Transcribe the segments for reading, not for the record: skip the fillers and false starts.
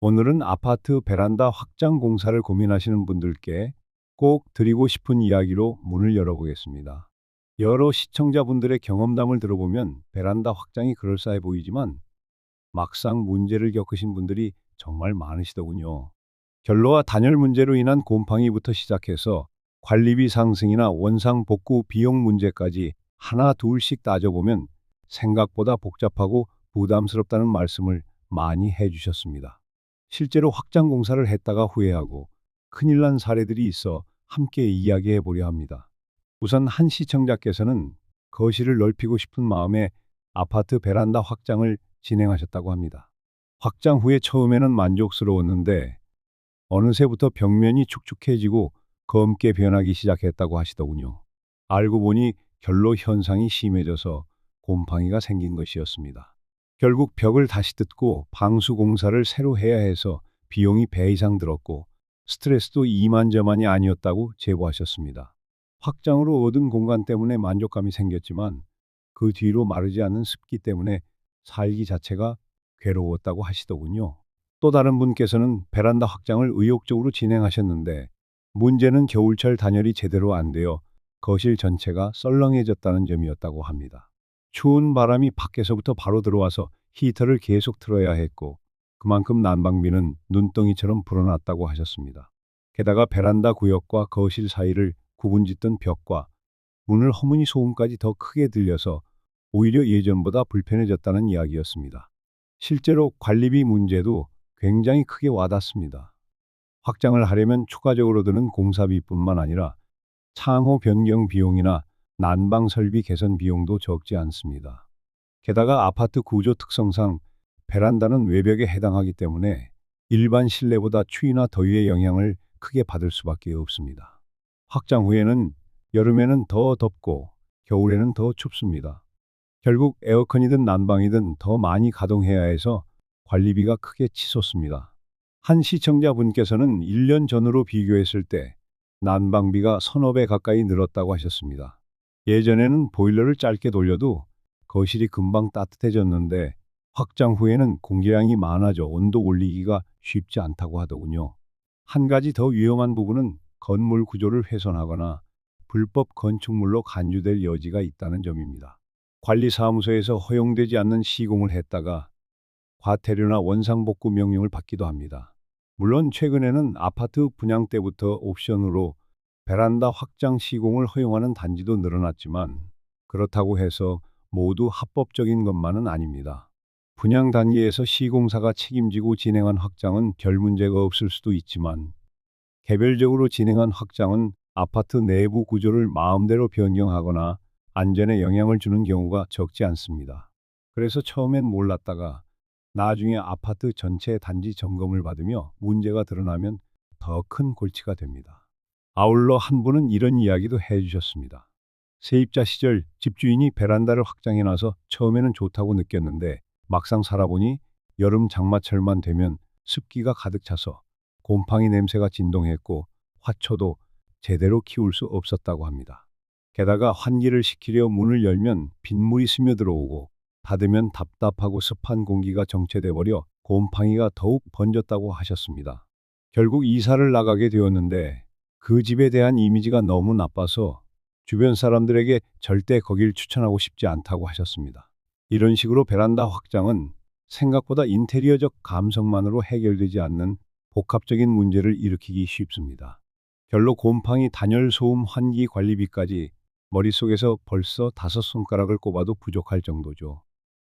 오늘은 아파트 베란다 확장 공사를 고민하시는 분들께 꼭 드리고 싶은 이야기로 문을 열어보겠습니다. 여러 시청자분들의 경험담을 들어보면 베란다 확장이 그럴싸해 보이지만 막상 문제를 겪으신 분들이 정말 많으시더군요. 결로와 단열 문제로 인한 곰팡이부터 시작해서 관리비 상승이나 원상 복구 비용 문제까지 하나 둘씩 따져보면 생각보다 복잡하고 부담스럽다는 말씀을 많이 해주셨습니다. 실제로 확장 공사를 했다가 후회하고 큰일 난 사례들이 있어 함께 이야기해 보려 합니다. 우선 한 시청자께서는 거실을 넓히고 싶은 마음에 아파트 베란다 확장을 진행하셨다고 합니다. 확장 후에 처음에는 만족스러웠는데 어느새부터 벽면이 축축해지고 검게 변하기 시작했다고 하시더군요. 알고 보니 결로 현상이 심해져서 곰팡이가 생긴 것이었습니다. 결국 벽을 다시 뜯고 방수 공사를 새로 해야 해서 비용이 배 이상 들었고 스트레스도 이만저만이 아니었다고 제보하셨습니다. 확장으로 얻은 공간 때문에 만족감이 생겼지만 그 뒤로 마르지 않는 습기 때문에 살기 자체가 괴로웠다고 하시더군요. 또 다른 분께서는 베란다 확장을 의욕적으로 진행하셨는데 문제는 겨울철 단열이 제대로 안 되어 거실 전체가 썰렁해졌다는 점이었다고 합니다. 추운 바람이 밖에서부터 바로 들어와서 히터를 계속 틀어야 했고 그만큼 난방비는 눈덩이처럼 불어났다고 하셨습니다. 게다가 베란다 구역과 거실 사이를 구분짓던 벽과 문을 허무니 소음까지 더 크게 들려서 오히려 예전보다 불편해졌다는 이야기였습니다. 실제로 관리비 문제도 굉장히 크게 와닿습니다. 확장을 하려면 추가적으로 드는 공사비뿐만 아니라 창호 변경 비용이나 난방 설비 개선 비용도 적지 않습니다. 게다가 아파트 구조 특성상 베란다는 외벽에 해당하기 때문에 일반 실내보다 추위나 더위의 영향을 크게 받을 수밖에 없습니다. 확장 후에는 여름에는 더 덥고 겨울에는 더 춥습니다. 결국 에어컨이든 난방이든 더 많이 가동해야 해서 관리비가 크게 치솟습니다. 한 시청자분께서는 1년 전으로 비교했을 때 난방비가 서너 배 가까이 늘었다고 하셨습니다. 예전에는 보일러를 짧게 돌려도 거실이 금방 따뜻해졌는데 확장 후에는 공기량이 많아져 온도 올리기가 쉽지 않다고 하더군요. 한 가지 더 위험한 부분은 건물 구조를 훼손하거나 불법 건축물로 간주될 여지가 있다는 점입니다. 관리사무소에서 허용되지 않는 시공을 했다가 과태료나 원상복구 명령을 받기도 합니다. 물론 최근에는 아파트 분양 때부터 옵션으로 베란다 확장 시공을 허용하는 단지도 늘어났지만 그렇다고 해서 모두 합법적인 것만은 아닙니다. 분양 단계에서 시공사가 책임지고 진행한 확장은 별 문제가 없을 수도 있지만 개별적으로 진행한 확장은 아파트 내부 구조를 마음대로 변경하거나 안전에 영향을 주는 경우가 적지 않습니다. 그래서 처음엔 몰랐다가 나중에 아파트 전체 단지 점검을 받으며 문제가 드러나면 더 큰 골치가 됩니다. 아울러 한 분은 이런 이야기도 해주셨습니다. 세입자 시절 집주인이 베란다를 확장해 놔서 처음에는 좋다고 느꼈는데 막상 살아보니 여름 장마철만 되면 습기가 가득 차서 곰팡이 냄새가 진동했고 화초도 제대로 키울 수 없었다고 합니다. 게다가 환기를 시키려 문을 열면 빗물이 스며들어오고 닫으면 답답하고 습한 공기가 정체돼 버려 곰팡이가 더욱 번졌다고 하셨습니다. 결국 이사를 나가게 되었는데 그 집에 대한 이미지가 너무 나빠서 주변 사람들에게 절대 거길 추천하고 싶지 않다고 하셨습니다. 이런 식으로 베란다 확장은 생각보다 인테리어적 감성만으로 해결되지 않는 복합적인 문제를 일으키기 쉽습니다. 결로 곰팡이 단열 소음 환기 관리비까지 머릿속에서 벌써 5손가락을 꼽아도 부족할 정도죠.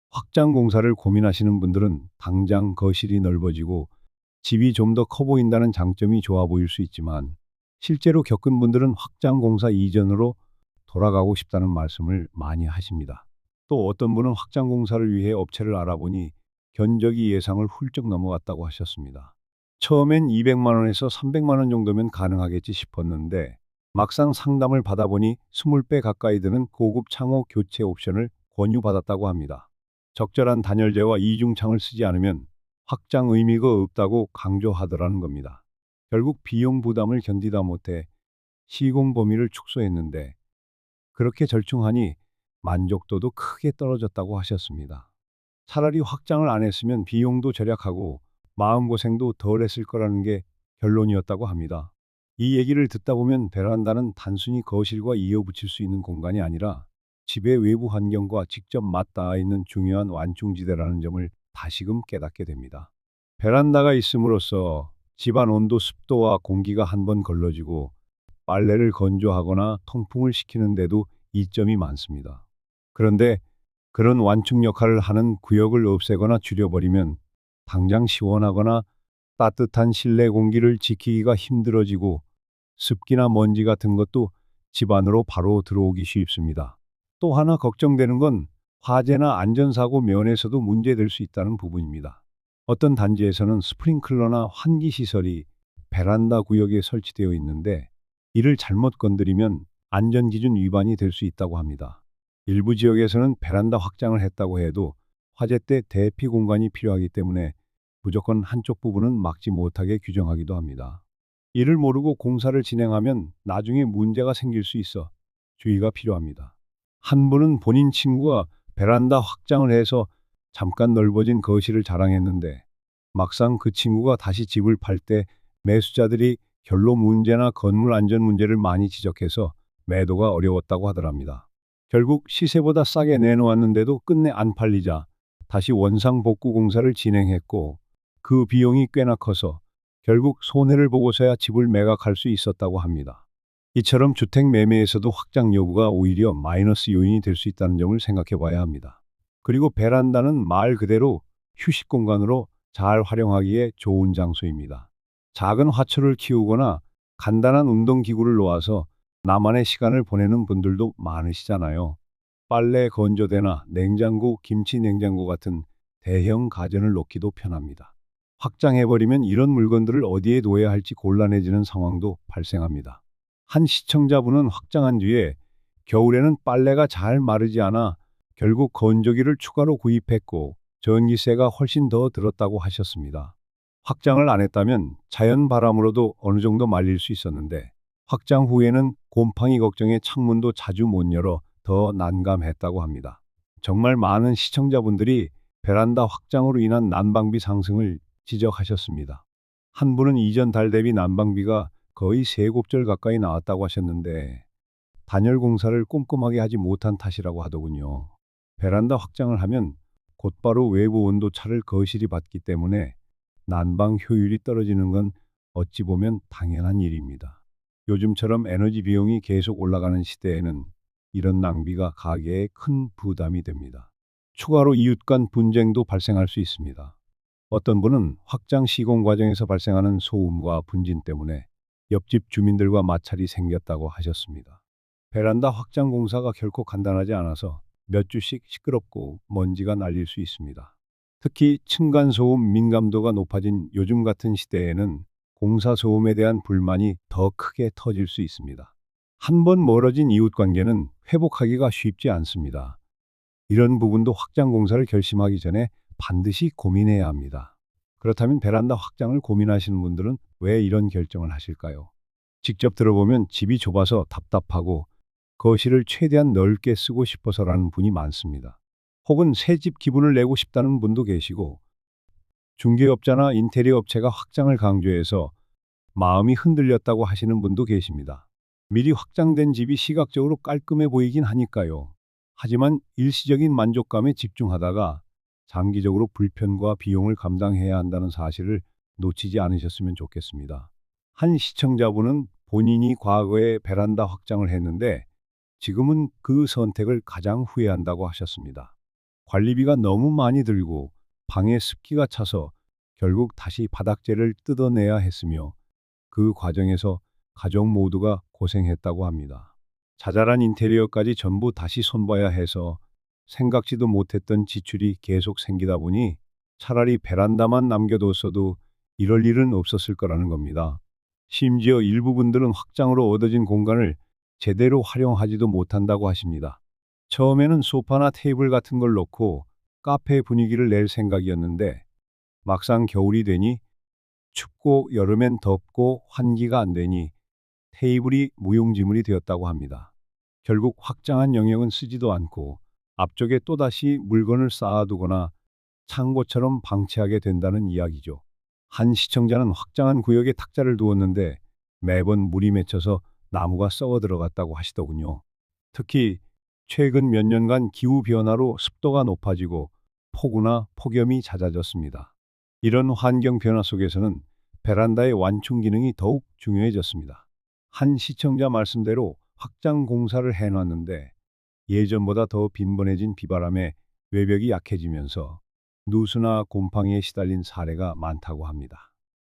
확장 공사를 고민하시는 분들은 당장 거실이 넓어지고 집이 좀 더 커 보인다는 장점이 좋아 보일 수 있지만 실제로 겪은 분들은 확장 공사 이전으로 돌아가고 싶다는 말씀을 많이 하십니다. 또 어떤 분은 확장 공사를 위해 업체를 알아보니 견적이 예상을 훌쩍 넘어갔다고 하셨습니다. 처음엔 200만 원에서 300만 원 정도면 가능하겠지 싶었는데 막상 상담을 받아보니 20배 가까이 드는 고급 창호 교체 옵션을 권유받았다고 합니다. 적절한 단열재와 이중창을 쓰지 않으면 확장 의미가 없다고 강조하더라는 겁니다. 결국 비용 부담을 견디다 못해 시공 범위를 축소했는데 그렇게 절충하니 만족도도 크게 떨어졌다고 하셨습니다. 차라리 확장을 안 했으면 비용도 절약하고 마음고생도 덜 했을 거라는 게 결론이었다고 합니다. 이 얘기를 듣다 보면 베란다는 단순히 거실과 이어붙일 수 있는 공간이 아니라 집의 외부 환경과 직접 맞닿아 있는 중요한 완충지대라는 점을 다시금 깨닫게 됩니다. 베란다가 있음으로써 집안 온도, 습도와 공기가 한 번 걸러지고 빨래를 건조하거나 통풍을 시키는데도 이점이 많습니다. 그런데 그런 완충 역할을 하는 구역을 없애거나 줄여버리면 당장 시원하거나 따뜻한 실내 공기를 지키기가 힘들어지고 습기나 먼지 같은 것도 집 안으로 바로 들어오기 쉽습니다. 또 하나 걱정되는 건 화재나 안전사고 면에서도 문제될 수 있다는 부분입니다. 어떤 단지에서는 스프링클러나 환기 시설이 베란다 구역에 설치되어 있는데 이를 잘못 건드리면 안전기준 위반이 될 수 있다고 합니다. 일부 지역에서는 베란다 확장을 했다고 해도 화재 때 대피 공간이 필요하기 때문에 무조건 한쪽 부분은 막지 못하게 규정하기도 합니다. 이를 모르고 공사를 진행하면 나중에 문제가 생길 수 있어 주의가 필요합니다. 한 분은 본인 친구가 베란다 확장을 해서 잠깐 넓어진 거실을 자랑했는데 막상 그 친구가 다시 집을 팔 때 매수자들이 결로 문제나 건물 안전 문제를 많이 지적해서 매도가 어려웠다고 하더랍니다. 결국 시세보다 싸게 내놓았는데도 끝내 안 팔리자 다시 원상복구 공사를 진행했고 그 비용이 꽤나 커서 결국 손해를 보고서야 집을 매각할 수 있었다고 합니다. 이처럼 주택 매매에서도 확장 여부가 오히려 마이너스 요인이 될 수 있다는 점을 생각해 봐야 합니다. 그리고 베란다는 말 그대로 휴식 공간으로 잘 활용하기에 좋은 장소입니다. 작은 화초를 키우거나 간단한 운동기구를 놓아서 나만의 시간을 보내는 분들도 많으시잖아요. 빨래 건조대나 냉장고, 김치 냉장고 같은 대형 가전을 놓기도 편합니다. 확장해버리면 이런 물건들을 어디에 둬야 할지 곤란해지는 상황도 발생합니다. 한 시청자분은 확장한 뒤에 겨울에는 빨래가 잘 마르지 않아 결국 건조기를 추가로 구입했고 전기세가 훨씬 더 들었다고 하셨습니다. 확장을 안 했다면 자연 바람으로도 어느 정도 말릴 수 있었는데 확장 후에는 곰팡이 걱정에 창문도 자주 못 열어 더 난감했다고 합니다. 정말 많은 시청자분들이 베란다 확장으로 인한 난방비 상승을 지적하셨습니다. 한 분은 이전 달 대비 난방비가 거의 3곱절 가까이 나왔다고 하셨는데 단열 공사를 꼼꼼하게 하지 못한 탓이라고 하더군요. 베란다 확장을 하면 곧바로 외부 온도 차를 거실이 받기 때문에 난방 효율이 떨어지는 건 어찌 보면 당연한 일입니다. 요즘처럼 에너지 비용이 계속 올라가는 시대에는 이런 낭비가 가게에 큰 부담이 됩니다. 추가로 이웃 간 분쟁도 발생할 수 있습니다. 어떤 분은 확장 시공 과정에서 발생하는 소음과 분진 때문에 옆집 주민들과 마찰이 생겼다고 하셨습니다. 베란다 확장 공사가 결코 간단하지 않아서 몇 주씩 시끄럽고 먼지가 날릴 수 있습니다. 특히 층간소음 민감도가 높아진 요즘 같은 시대에는 공사 소음에 대한 불만이 더 크게 터질 수 있습니다. 한 번 멀어진 이웃 관계는 회복하기가 쉽지 않습니다. 이런 부분도 확장 공사를 결심하기 전에 반드시 고민해야 합니다. 그렇다면 베란다 확장을 고민하시는 분들은 왜 이런 결정을 하실까요? 직접 들어보면 집이 좁아서 답답하고 거실을 최대한 넓게 쓰고 싶어서라는 분이 많습니다. 혹은 새 집 기분을 내고 싶다는 분도 계시고 중개업자나 인테리어 업체가 확장을 강조해서 마음이 흔들렸다고 하시는 분도 계십니다. 미리 확장된 집이 시각적으로 깔끔해 보이긴 하니까요. 하지만 일시적인 만족감에 집중하다가 장기적으로 불편과 비용을 감당해야 한다는 사실을 놓치지 않으셨으면 좋겠습니다. 한 시청자분은 본인이 과거에 베란다 확장을 했는데 지금은 그 선택을 가장 후회한다고 하셨습니다. 관리비가 너무 많이 들고 방에 습기가 차서 결국 다시 바닥재를 뜯어내야 했으며 그 과정에서 가족 모두가 고생했다고 합니다. 자잘한 인테리어까지 전부 다시 손봐야 해서 생각지도 못했던 지출이 계속 생기다 보니 차라리 베란다만 남겨뒀어도 이럴 일은 없었을 거라는 겁니다. 심지어 일부 분들은 확장으로 얻어진 공간을 제대로 활용하지도 못한다고 하십니다. 처음에는 소파나 테이블 같은 걸 놓고 카페 분위기를 낼 생각이었는데 막상 겨울이 되니 춥고 여름엔 덥고 환기가 안 되니 테이블이 무용지물이 되었다고 합니다. 결국 확장한 영역은 쓰지도 않고 앞쪽에 또다시 물건을 쌓아두거나 창고처럼 방치하게 된다는 이야기죠. 한 시청자는 확장한 구역에 탁자를 두었는데 매번 물이 맺혀서 나무가 썩어 들어갔다고 하시더군요. 특히 최근 몇 년간 기후 변화로 습도가 높아지고 폭우나 폭염이 잦아졌습니다. 이런 환경 변화 속에서는 베란다의 완충 기능이 더욱 중요해졌습니다. 한 시청자 말씀대로 확장 공사를 해놨는데 예전보다 더 빈번해진 비바람에 외벽이 약해지면서 누수나 곰팡이에 시달린 사례가 많다고 합니다.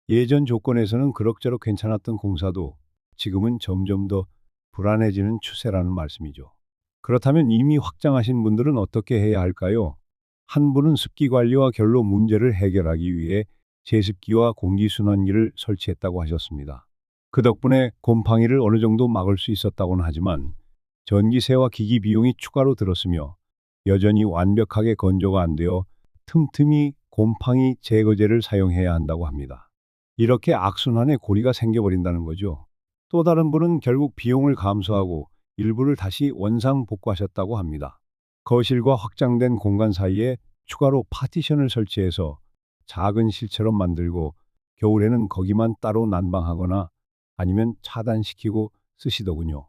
예전 조건에서는 그럭저럭 괜찮았던 공사도 지금은 점점 더 불안해지는 추세라는 말씀이죠. 그렇다면 이미 확장하신 분들은 어떻게 해야 할까요? 한 분은 습기 관리와 결로 문제를 해결하기 위해 제습기와 공기순환기를 설치했다고 하셨습니다. 그 덕분에 곰팡이를 어느 정도 막을 수 있었다고는 하지만 전기세와 기기 비용이 추가로 들었으며 여전히 완벽하게 건조가 안 되어 틈틈이 곰팡이 제거제를 사용해야 한다고 합니다. 이렇게 악순환의 고리가 생겨버린다는 거죠. 또 다른 분은 결국 비용을 감수하고 일부를 다시 원상복구하셨다고 합니다. 거실과 확장된 공간 사이에 추가로 파티션을 설치해서 작은 실처럼 만들고 겨울에는 거기만 따로 난방하거나 아니면 차단시키고 쓰시더군요.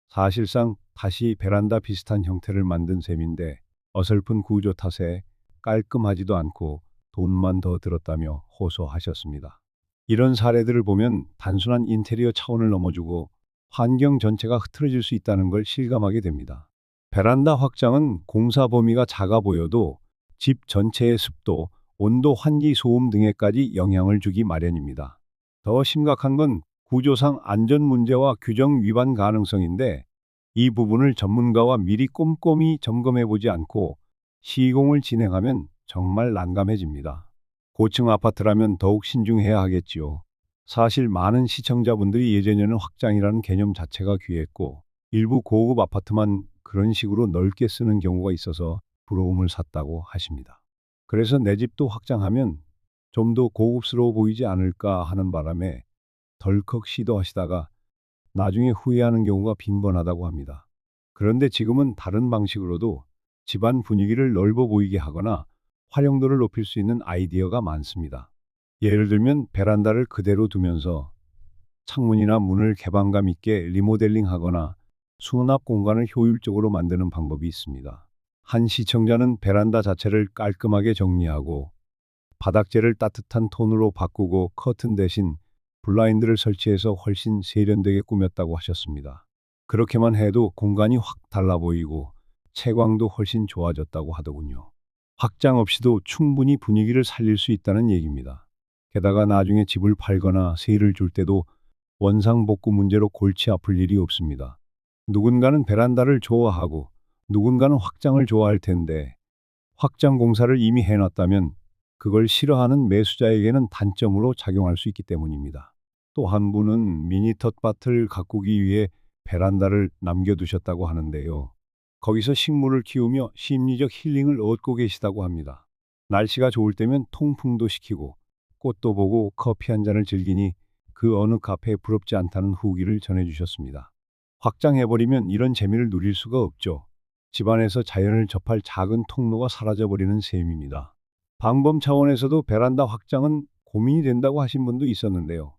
사실상 다시 베란다 비슷한 형태를 만든 셈인데 어설픈 구조 탓에 깔끔하지도 않고 돈만 더 들었다며 호소하셨습니다. 이런 사례들을 보면 단순한 인테리어 차원을 넘어주고 환경 전체가 흐트러질 수 있다는 걸 실감하게 됩니다. 베란다 확장은 공사 범위가 작아 보여도 집 전체의 습도, 온도, 환기, 소음 등에까지 영향을 주기 마련입니다. 더 심각한 건 구조상 안전 문제와 규정 위반 가능성인데 이 부분을 전문가와 미리 꼼꼼히 점검해 보지 않고 시공을 진행하면 정말 난감해집니다. 고층 아파트라면 더욱 신중해야 하겠지요. 사실 많은 시청자분들이 예전에는 확장이라는 개념 자체가 귀했고 일부 고급 아파트만 그런 식으로 넓게 쓰는 경우가 있어서 부러움을 샀다고 하십니다. 그래서 내 집도 확장하면 좀 더 고급스러워 보이지 않을까 하는 바람에 덜컥 시도하시다가 나중에 후회하는 경우가 빈번하다고 합니다. 그런데 지금은 다른 방식으로도 집안 분위기를 넓어 보이게 하거나 활용도를 높일 수 있는 아이디어가 많습니다. 예를 들면 베란다를 그대로 두면서 창문이나 문을 개방감 있게 리모델링하거나 수납 공간을 효율적으로 만드는 방법이 있습니다. 한 시청자는 베란다 자체를 깔끔하게 정리하고 바닥재를 따뜻한 톤으로 바꾸고 커튼 대신 블라인드를 설치해서 훨씬 세련되게 꾸몄다고 하셨습니다. 그렇게만 해도 공간이 확 달라 보이고 채광도 훨씬 좋아졌다고 하더군요. 확장 없이도 충분히 분위기를 살릴 수 있다는 얘기입니다. 게다가 나중에 집을 팔거나 세일을 줄 때도 원상복구 문제로 골치 아플 일이 없습니다. 누군가는 베란다를 좋아하고 누군가는 확장을 좋아할 텐데 확장 공사를 이미 해놨다면 그걸 싫어하는 매수자에게는 단점으로 작용할 수 있기 때문입니다. 또 한 분은 미니 텃밭을 가꾸기 위해 베란다를 남겨두셨다고 하는데요. 거기서 식물을 키우며 심리적 힐링을 얻고 계시다고 합니다. 날씨가 좋을 때면 통풍도 시키고 꽃도 보고 커피 한 잔을 즐기니 그 어느 카페에 부럽지 않다는 후기를 전해주셨습니다. 확장해버리면 이런 재미를 누릴 수가 없죠. 집안에서 자연을 접할 작은 통로가 사라져버리는 셈입니다. 방범 차원에서도 베란다 확장은 고민이 된다고 하신 분도 있었는데요.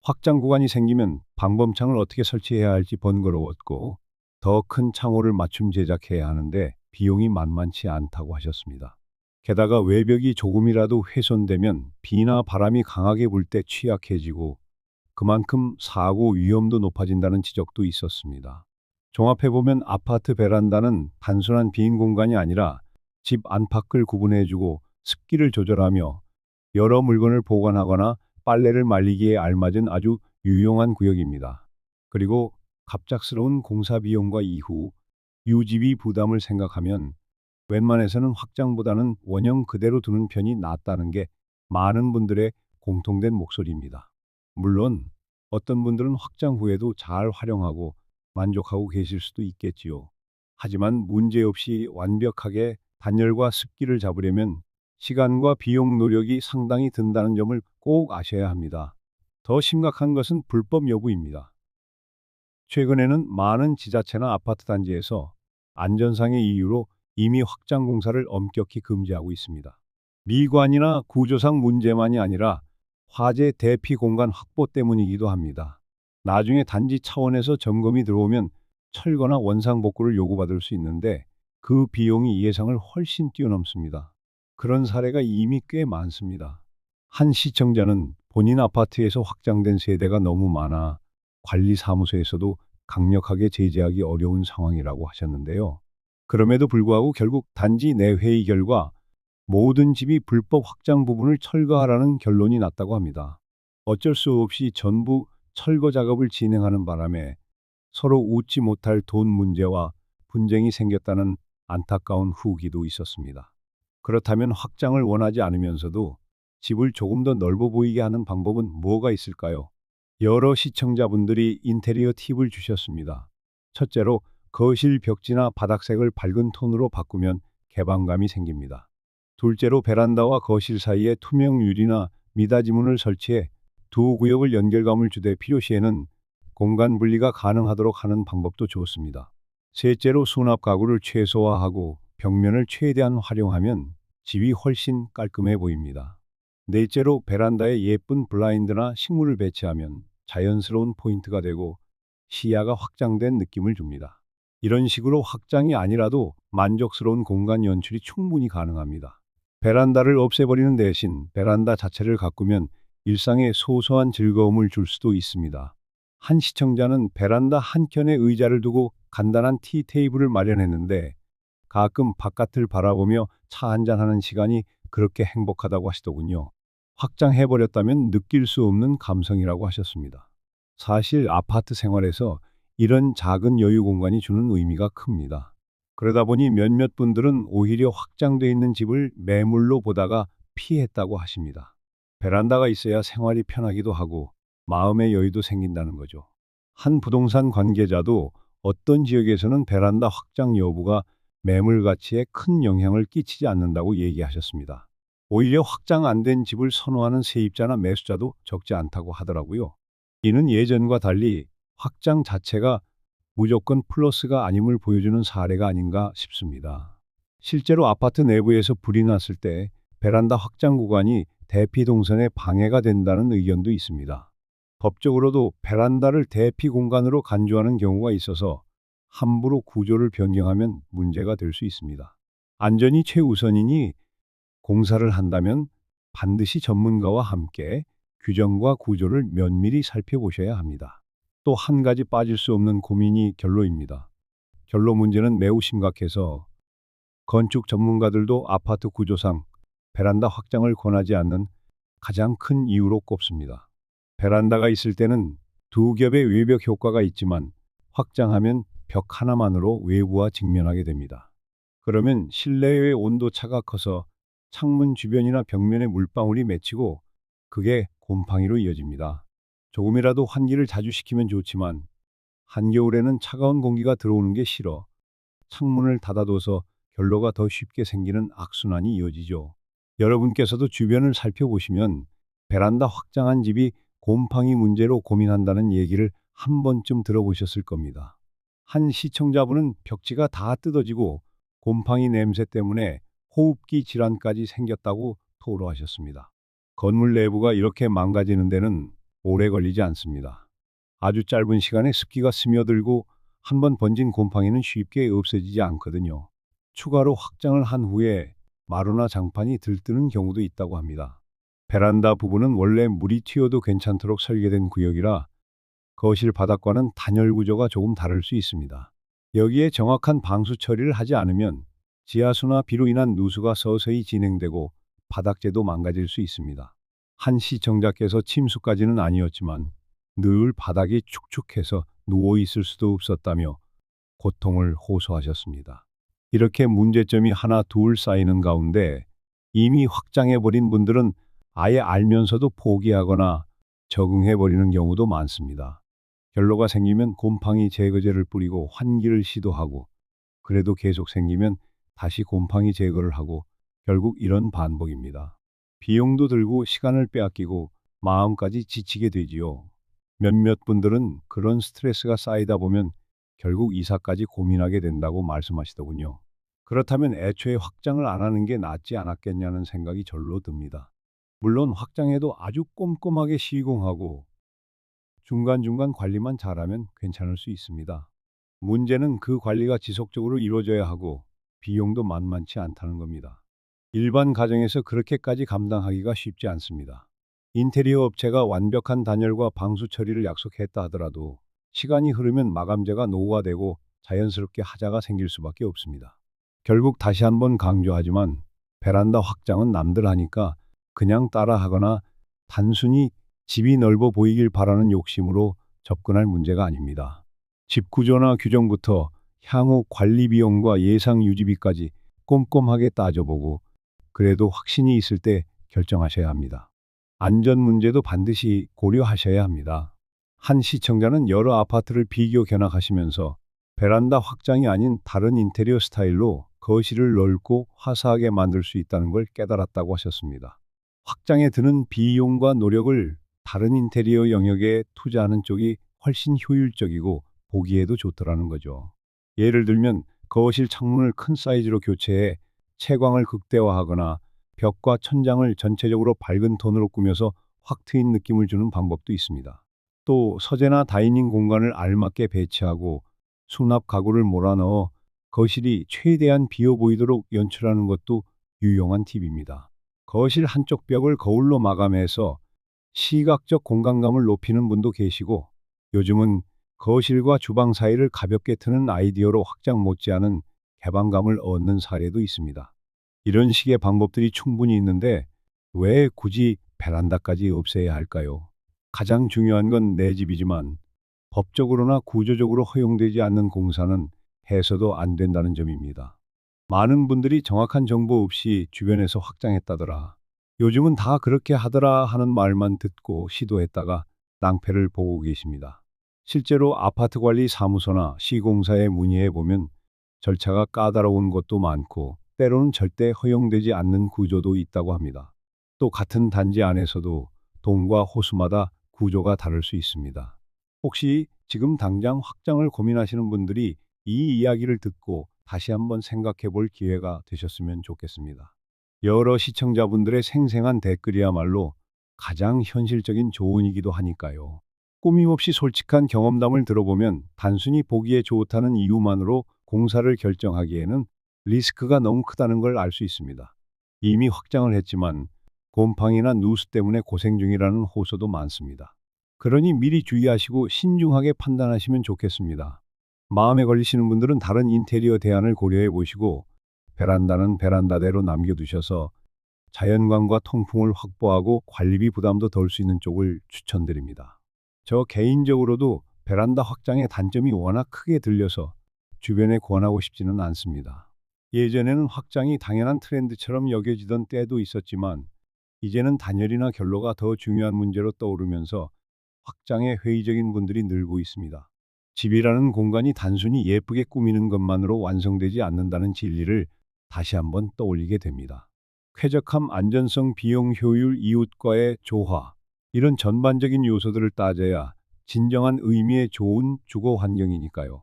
확장 구간이 생기면 방범창을 어떻게 설치해야 할지 번거로웠고 더 큰 창호를 맞춤 제작해야 하는데 비용이 만만치 않다고 하셨습니다. 게다가 외벽이 조금이라도 훼손되면 비나 바람이 강하게 불 때 취약해지고 그만큼 사고 위험도 높아진다는 지적도 있었습니다. 종합해보면 아파트 베란다는 단순한 빈 공간이 아니라 집 안팎을 구분해주고 습기를 조절하며 여러 물건을 보관하거나 빨래를 말리기에 알맞은 아주 유용한 구역입니다. 그리고 갑작스러운 공사 비용과 이후 유지비 부담을 생각하면 웬만해서는 확장보다는 원형 그대로 두는 편이 낫다는 게 많은 분들의 공통된 목소리입니다. 물론 어떤 분들은 확장 후에도 잘 활용하고 만족하고 계실 수도 있겠지요. 하지만 문제없이 완벽하게 단열과 습기를 잡으려면 시간과 비용 노력이 상당히 든다는 점을 꼭 아셔야 합니다. 더 심각한 것은 불법 여부입니다. 최근에는 많은 지자체나 아파트 단지에서 안전상의 이유로 이미 확장 공사를 엄격히 금지하고 있습니다. 미관이나 구조상 문제만이 아니라 화재 대피 공간 확보 때문이기도 합니다. 나중에 단지 차원에서 점검이 들어오면 철거나 원상복구를 요구받을 수 있는데 그 비용이 예상을 훨씬 뛰어넘습니다. 그런 사례가 이미 꽤 많습니다. 한 시청자는 본인 아파트에서 확장된 세대가 너무 많아 관리사무소에서도 강력하게 제재하기 어려운 상황이라고 하셨는데요. 그럼에도 불구하고 결국 단지 내 회의 결과 모든 집이 불법 확장 부분을 철거하라는 결론이 났다고 합니다. 어쩔 수 없이 전부 철거 작업을 진행하는 바람에 서로 웃지 못할 돈 문제와 분쟁이 생겼다는 안타까운 후기도 있었습니다. 그렇다면 확장을 원하지 않으면서도 집을 조금 더 넓어 보이게 하는 방법은 뭐가 있을까요? 여러 시청자분들이 인테리어 팁을 주셨습니다. 첫째로 거실 벽지나 바닥색을 밝은 톤으로 바꾸면 개방감이 생깁니다. 둘째로 베란다와 거실 사이에 투명 유리나 미닫이문을 설치해 두 구역을 연결감을 주되 필요시에는 공간 분리가 가능하도록 하는 방법도 좋습니다. 셋째로 수납 가구를 최소화하고 벽면을 최대한 활용하면 집이 훨씬 깔끔해 보입니다. 넷째로 베란다에 예쁜 블라인드나 식물을 배치하면 자연스러운 포인트가 되고 시야가 확장된 느낌을 줍니다. 이런 식으로 확장이 아니라도 만족스러운 공간 연출이 충분히 가능합니다. 베란다를 없애버리는 대신 베란다 자체를 가꾸면 일상에 소소한 즐거움을 줄 수도 있습니다. 한 시청자는 베란다 한켠에 의자를 두고 간단한 티 테이블을 마련했는데 가끔 바깥을 바라보며 차 한잔하는 시간이 그렇게 행복하다고 하시더군요. 확장해버렸다면 느낄 수 없는 감성이라고 하셨습니다. 사실 아파트 생활에서 이런 작은 여유 공간이 주는 의미가 큽니다. 그러다 보니 몇몇 분들은 오히려 확장돼 있는 집을 매물로 보다가 피했다고 하십니다. 베란다가 있어야 생활이 편하기도 하고 마음의 여유도 생긴다는 거죠. 한 부동산 관계자도 어떤 지역에서는 베란다 확장 여부가 매물 가치에 큰 영향을 끼치지 않는다고 얘기하셨습니다. 오히려 확장 안 된 집을 선호하는 세입자나 매수자도 적지 않다고 하더라고요. 이는 예전과 달리 확장 자체가 무조건 플러스가 아님을 보여주는 사례가 아닌가 싶습니다. 실제로 아파트 내부에서 불이 났을 때 베란다 확장 구간이 대피 동선에 방해가 된다는 의견도 있습니다. 법적으로도 베란다를 대피 공간으로 간주하는 경우가 있어서 함부로 구조를 변경하면 문제가 될 수 있습니다. 안전이 최우선이니 공사를 한다면 반드시 전문가와 함께 규정과 구조를 면밀히 살펴보셔야 합니다. 또 한 가지 빠질 수 없는 고민이 결로입니다. 결로 문제는 매우 심각해서 건축 전문가들도 아파트 구조상 베란다 확장을 권하지 않는 가장 큰 이유로 꼽습니다. 베란다가 있을 때는 두 겹의 외벽 효과가 있지만 확장하면 벽 하나만으로 외부와 직면하게 됩니다. 그러면 실내의 온도 차가 커서 창문 주변이나 벽면에 물방울이 맺히고 그게 곰팡이로 이어집니다. 조금이라도 환기를 자주 시키면 좋지만 한겨울에는 차가운 공기가 들어오는 게 싫어 창문을 닫아둬서 결로가 더 쉽게 생기는 악순환이 이어지죠. 여러분께서도 주변을 살펴보시면 베란다 확장한 집이 곰팡이 문제로 고민한다는 얘기를 한 번쯤 들어보셨을 겁니다. 한 시청자분은 벽지가 다 뜯어지고 곰팡이 냄새 때문에 호흡기 질환까지 생겼다고 토로하셨습니다. 건물 내부가 이렇게 망가지는 데는 오래 걸리지 않습니다. 아주 짧은 시간에 습기가 스며들고 한번 번진 곰팡이는 쉽게 없어지지 않거든요. 추가로 확장을 한 후에 마루나 장판이 들뜨는 경우도 있다고 합니다. 베란다 부분은 원래 물이 튀어도 괜찮도록 설계된 구역이라 거실 바닥과는 단열 구조가 조금 다를 수 있습니다. 여기에 정확한 방수 처리를 하지 않으면 지하수나 비로 인한 누수가 서서히 진행되고 바닥재도 망가질 수 있습니다. 한 시청자께서 침수까지는 아니었지만 늘 바닥이 축축해서 누워 있을 수도 없었다며 고통을 호소하셨습니다. 이렇게 문제점이 하나 둘 쌓이는 가운데 이미 확장해버린 분들은 아예 알면서도 포기하거나 적응해버리는 경우도 많습니다. 결로가 생기면 곰팡이 제거제를 뿌리고 환기를 시도하고 그래도 계속 생기면 다시 곰팡이 제거를 하고 결국 이런 반복입니다. 비용도 들고 시간을 빼앗기고 마음까지 지치게 되지요. 몇몇 분들은 그런 스트레스가 쌓이다 보면 결국 이사까지 고민하게 된다고 말씀하시더군요. 그렇다면 애초에 확장을 안 하는 게 낫지 않았겠냐는 생각이 절로 듭니다. 물론 확장에도 아주 꼼꼼하게 시공하고 중간중간 관리만 잘하면 괜찮을 수 있습니다. 문제는 그 관리가 지속적으로 이루어져야 하고 비용도 만만치 않다는 겁니다. 일반 가정에서 그렇게까지 감당하기가 쉽지 않습니다. 인테리어 업체가 완벽한 단열과 방수 처리를 약속했다 하더라도 시간이 흐르면 마감재가 노후화되고 자연스럽게 하자가 생길 수밖에 없습니다. 결국 다시 한번 강조하지만 베란다 확장은 남들 하니까 그냥 따라하거나 단순히 집이 넓어 보이길 바라는 욕심으로 접근할 문제가 아닙니다. 집 구조나 규정부터 향후 관리 비용과 예상 유지비까지 꼼꼼하게 따져보고 그래도 확신이 있을 때 결정하셔야 합니다. 안전 문제도 반드시 고려하셔야 합니다. 한 시청자는 여러 아파트를 비교 견학하시면서 베란다 확장이 아닌 다른 인테리어 스타일로 거실을 넓고 화사하게 만들 수 있다는 걸 깨달았다고 하셨습니다. 확장에 드는 비용과 노력을 다른 인테리어 영역에 투자하는 쪽이 훨씬 효율적이고 보기에도 좋더라는 거죠. 예를 들면 거실 창문을 큰 사이즈로 교체해 채광을 극대화하거나 벽과 천장을 전체적으로 밝은 톤으로 꾸며서 확 트인 느낌을 주는 방법도 있습니다. 또 서재나 다이닝 공간을 알맞게 배치하고 수납 가구를 몰아넣어 거실이 최대한 비어 보이도록 연출하는 것도 유용한 팁입니다. 거실 한쪽 벽을 거울로 마감해서 시각적 공간감을 높이는 분도 계시고 요즘은 거실과 주방 사이를 가볍게 트는 아이디어로 확장 못지않은 개방감을 얻는 사례도 있습니다. 이런 식의 방법들이 충분히 있는데 왜 굳이 베란다까지 없애야 할까요? 가장 중요한 건 내 집이지만 법적으로나 구조적으로 허용되지 않는 공사는 해서도 안 된다는 점입니다. 많은 분들이 정확한 정보 없이 주변에서 확장했다더라. 요즘은 다 그렇게 하더라 하는 말만 듣고 시도했다가 낭패를 보고 계십니다. 실제로 아파트 관리 사무소나 시공사에 문의해 보면 절차가 까다로운 곳도 많고 때로는 절대 허용되지 않는 구조도 있다고 합니다. 또 같은 단지 안에서도 동과 호수마다 구조가 다를 수 있습니다. 혹시 지금 당장 확장을 고민하시는 분들이 이 이야기를 듣고 다시 한번 생각해 볼 기회가 되셨으면 좋겠습니다. 여러 시청자분들의 생생한 댓글이야말로 가장 현실적인 조언이기도 하니까요. 꾸밈없이 솔직한 경험담을 들어보면 단순히 보기에 좋다는 이유만으로 공사를 결정하기에는 리스크가 너무 크다는 걸 알 수 있습니다. 이미 확장을 했지만 곰팡이나 누수 때문에 고생 중이라는 호소도 많습니다. 그러니 미리 주의하시고 신중하게 판단하시면 좋겠습니다. 마음에 걸리시는 분들은 다른 인테리어 대안을 고려해 보시고 베란다는 베란다대로 남겨두셔서 자연광과 통풍을 확보하고 관리비 부담도 덜 수 있는 쪽을 추천드립니다. 저 개인적으로도 베란다 확장의 단점이 워낙 크게 들려서 주변에 권하고 싶지는 않습니다. 예전에는 확장이 당연한 트렌드처럼 여겨지던 때도 있었지만 이제는 단열이나 결로가 더 중요한 문제로 떠오르면서 확장에 회의적인 분들이 늘고 있습니다. 집이라는 공간이 단순히 예쁘게 꾸미는 것만으로 완성되지 않는다는 진리를 다시 한번 떠올리게 됩니다. 쾌적함, 안전성, 비용 효율, 이웃과의 조화, 이런 전반적인 요소들을 따져야 진정한 의미의 좋은 주거 환경이니까요.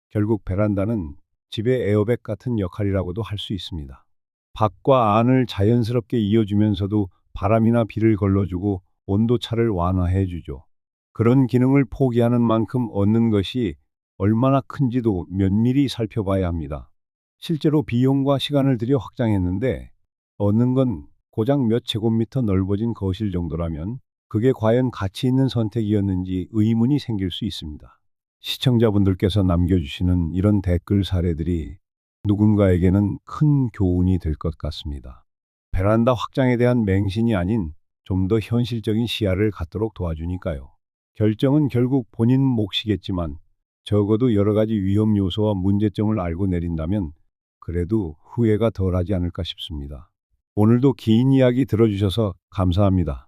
결국 베란다는 집의 에어백 같은 역할이라고도 할 수 있습니다. 밖과 안을 자연스럽게 이어주면서도 바람이나 비를 걸러주고 온도차를 완화해주죠. 그런 기능을 포기하는 만큼 얻는 것이 얼마나 큰지도 면밀히 살펴봐야 합니다. 실제로 비용과 시간을 들여 확장했는데 얻는 건 고작 몇 제곱미터 넓어진 거실 정도라면 그게 과연 가치 있는 선택이었는지 의문이 생길 수 있습니다. 시청자분들께서 남겨주시는 이런 댓글 사례들이 누군가에게는 큰 교훈이 될 것 같습니다. 베란다 확장에 대한 맹신이 아닌 좀 더 현실적인 시야를 갖도록 도와주니까요. 결정은 결국 본인 몫이겠지만 적어도 여러 가지 위험 요소와 문제점을 알고 내린다면 그래도 후회가 덜하지 않을까 싶습니다. 오늘도 긴 이야기 들어주셔서 감사합니다.